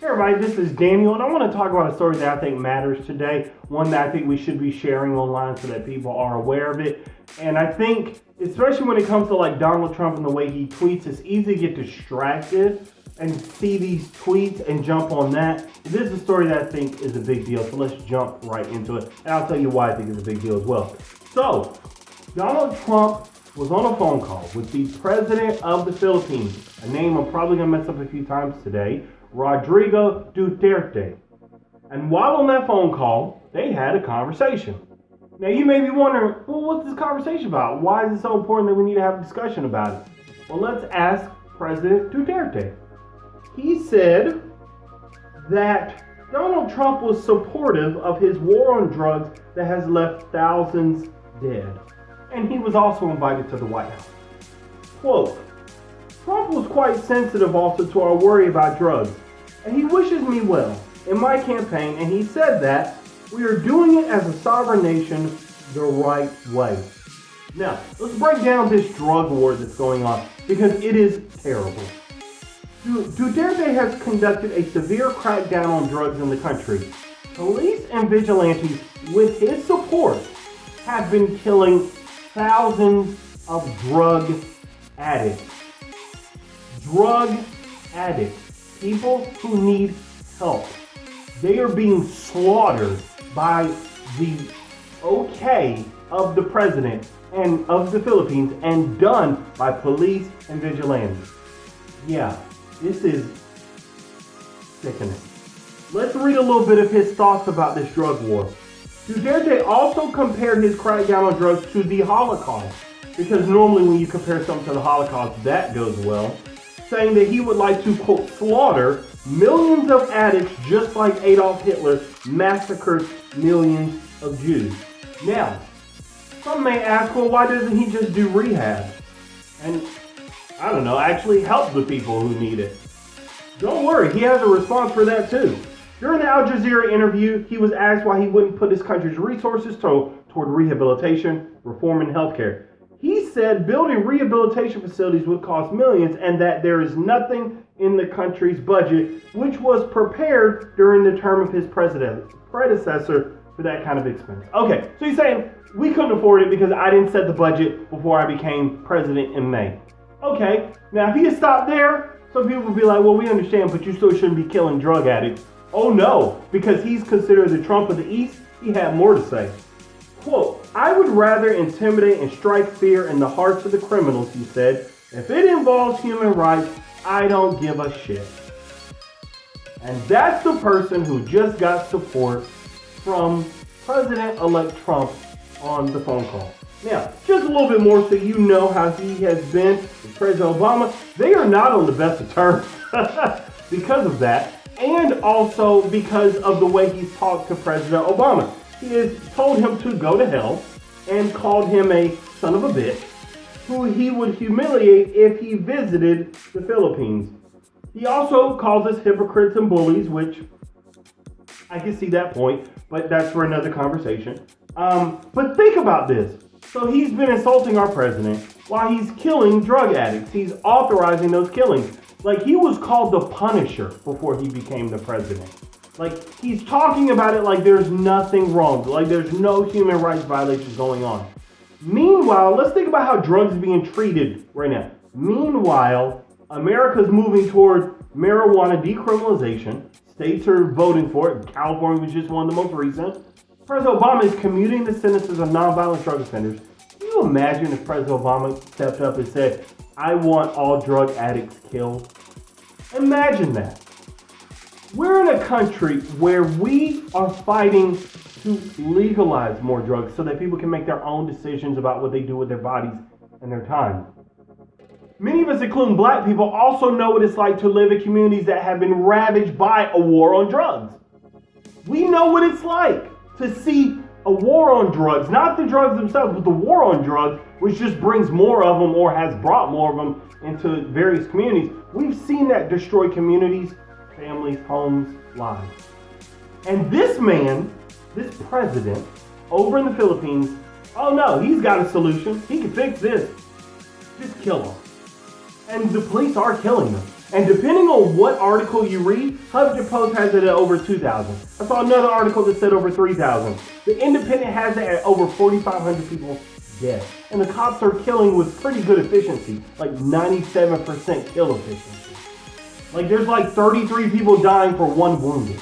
Hey everybody, this is Daniel, and I want to talk about a story that I think matters today, one that I think we should be sharing online so that people are aware of it. And I think, especially when it comes to like Donald Trump and the way he tweets, it's easy to get distracted and see these tweets and jump on that. This is a story that I think is a big deal, so let's jump right into it. And I'll tell you why I think it's a big deal as well. So, Donald Trump was on a phone call with the president of the Philippines, a name I'm probably going to mess up a few times today, Rodrigo Duterte. And while on that phone call, they had a conversation. Now you may be wondering, well, what's this conversation about? Why is it so important that we need to have a discussion about it? Well, let's ask President Duterte. He said that Donald Trump was supportive of his war on drugs that has left thousands dead. And he was also invited to the White House. Quote, Trump was quite sensitive also to our worry about drugs, and he wishes me well in my campaign, and he said that we are doing it as a sovereign nation the right way. Now, let's break down this drug war that's going on, because it is terrible. Duterte has conducted a severe crackdown on drugs in the country. Police and vigilantes, with his support, have been killing thousands of drug addicts. Drug addicts, people who need help. They are being slaughtered by the okay of the president and of the Philippines and done by police and vigilantes. Yeah, this is sickening. Let's read a little bit of his thoughts about this drug war. Duterte also compared his crackdown on drugs to the Holocaust, because normally when you compare something to the Holocaust, that goes well, saying that he would like to, quote, slaughter millions of addicts just like Adolf Hitler massacred millions of Jews. Now, some may ask, well, why doesn't he just do rehab? And, I don't know, actually help the people who need it. Don't worry, he has a response for that too. During the Al Jazeera interview, he was asked why he wouldn't put his country's resources toward rehabilitation, reform, and healthcare. He said building rehabilitation facilities would cost millions and that there is nothing in the country's budget which was prepared during the term of his predecessor for that kind of expense. Okay, so he's saying we couldn't afford it because I didn't set the budget before I became president in May. Okay, now if he had stopped there, some people would be like, well, we understand, but you still shouldn't be killing drug addicts. Oh no, because he's considered the Trump of the East, he had more to say. Quote, I would rather intimidate and strike fear in the hearts of the criminals, he said. If it involves human rights, I don't give a shit. And that's the person who just got support from President-elect Trump on the phone call. Now, just a little bit more so you know how he has been with President Obama. They are not on the best of terms because of that, and also because of the way he's talked to President Obama. He has told him to go to hell and called him a son of a bitch who he would humiliate if he visited the Philippines. He also calls us hypocrites and bullies, which I can see that point, but that's for another conversation. But think about this. So he's been insulting our president while he's killing drug addicts. He's authorizing those killings. Like, he was called the Punisher before he became the president. Like, he's talking about it like there's nothing wrong. Like, there's no human rights violations going on. Meanwhile, let's think about how drugs are being treated right now. Meanwhile, America's moving toward marijuana decriminalization. States are voting for it. California was just one of the most recent. President Obama is commuting the sentences of nonviolent drug offenders. Can you imagine if President Obama stepped up and said, I want all drug addicts killed? Imagine that. We're in a country where we are fighting to legalize more drugs so that people can make their own decisions about what they do with their bodies and their time. Many of us, including black people, also know what it's like to live in communities that have been ravaged by a war on drugs. We know what it's like to see a war on drugs, not the drugs themselves, but the war on drugs, which just brings more of them or has brought more of them into various communities. We've seen that destroy communities, families, homes, lives. And this man, this president over in the Philippines, oh no, he's got a solution. He can fix this. Just kill them. And the police are killing them. And depending on what article you read, Huffington Post has it at over 2,000. I saw another article that said over 3,000. The Independent has it at over 4,500 people dead. And the cops are killing with pretty good efficiency, like 97% kill efficiency. Like there's like 33 people dying for 1 wounded.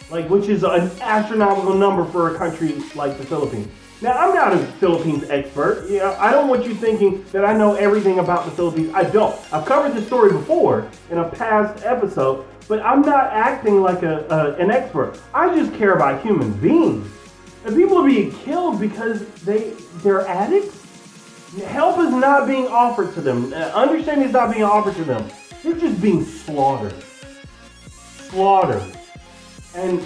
Like, which is an astronomical number for a country like the Philippines. Now, I'm not a Philippines expert. You know, I don't want you thinking that I know everything about the Philippines. I don't. I've covered this story before in a past episode, but I'm not acting like an expert. I just care about human beings. And people are being killed because they're addicts. Help is not being offered to them. Understanding is not being offered to them. They're just being slaughtered. Slaughtered. And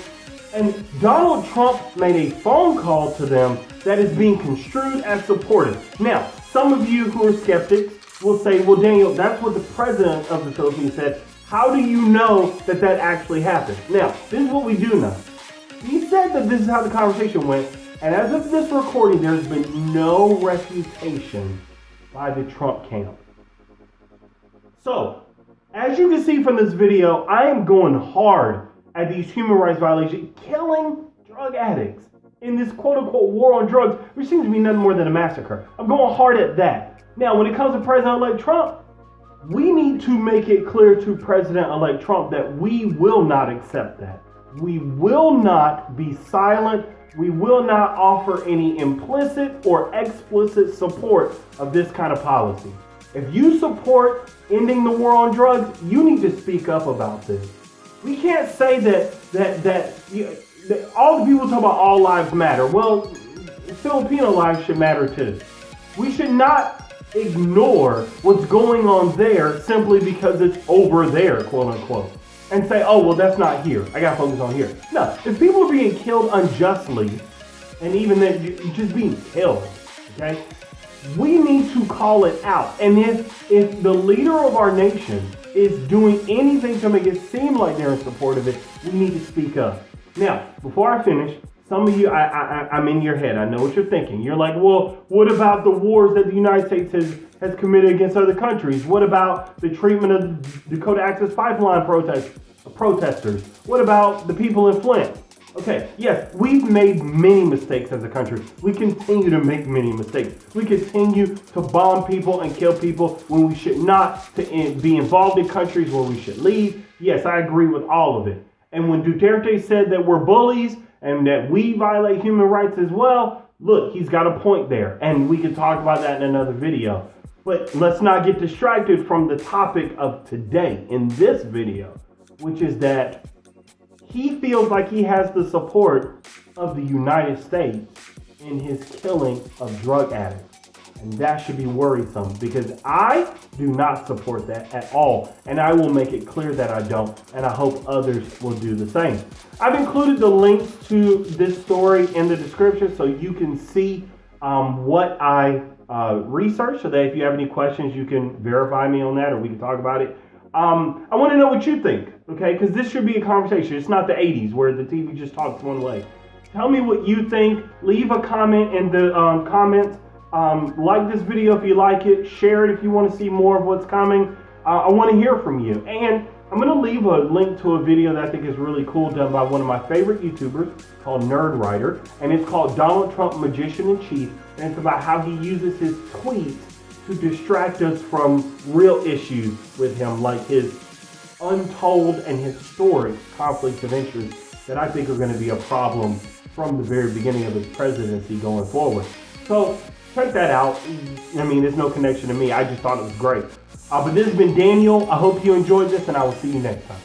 Donald Trump made a phone call to them that is being construed as supportive. Now, some of you who are skeptics will say, well, Daniel, that's what the president of the Philippines said. How do you know that that actually happened? Now, this is what we do know. He said that this is how the conversation went, and as of this recording, there's been no refutation by the Trump camp. So, as you can see from this video, I am going hard at these human rights violations, killing drug addicts in this quote-unquote war on drugs, which seems to be nothing more than a massacre. I'm going hard at that. Now, when it comes to President-elect Trump, we need to make it clear to President-elect Trump that we will not accept that. We will not be silent. We will not offer any implicit or explicit support of this kind of policy. If you support ending the war on drugs, you need to speak up about this. We can't say that all the people talk about all lives matter. Well, Filipino lives should matter too. We should not ignore what's going on there simply because it's over there, quote unquote, and say, oh, well, that's not here. I got to focus on here. No, if people are being killed unjustly, and even then you're just being killed, okay, we need to call it out. And if the leader of our nation is doing anything to make it seem like they're in support of it, we need to speak up. Now, before I finish, some of you, I'm in your head. I know what you're thinking. You're like, well, what about the wars that the United States has committed against other countries? What about the treatment of Dakota Access Pipeline protesters? What about the people in Flint? Okay, yes, we've made many mistakes as a country. We continue to make many mistakes. We continue to bomb people and kill people when we should not, to be involved in countries where we should leave. Yes, I agree with all of it. And when Duterte said that we're bullies and that we violate human rights as well, look, he's got a point there. And we can talk about that in another video. But let's not get distracted from the topic of today in this video, which is that he feels like he has the support of the United States in his killing of drug addicts. And that should be worrisome because I do not support that at all. And I will make it clear that I don't. And I hope others will do the same. I've included the links to this story in the description so you can see what I researched, so that if you have any questions, you can verify me on that or we can talk about it. I want to know what you think, okay? Because this should be a conversation. It's not the 80s where the TV just talks one way. Tell me what you think. Leave a comment in the comments. Like this video if you like it. Share it if you want to see more of what's coming. I want to hear from you. And I'm going to leave a link to a video that I think is really cool done by one of my favorite YouTubers called Nerd Writer. And it's called Donald Trump Magician in Chief. And it's about how he uses his tweets to distract us from real issues with him, like his untold and historic conflicts of interest that I think are going to be a problem from the very beginning of his presidency going forward. So check that out. I mean, there's no connection to me. I just thought it was great. But this has been Daniel. I hope you enjoyed this, and I will see you next time.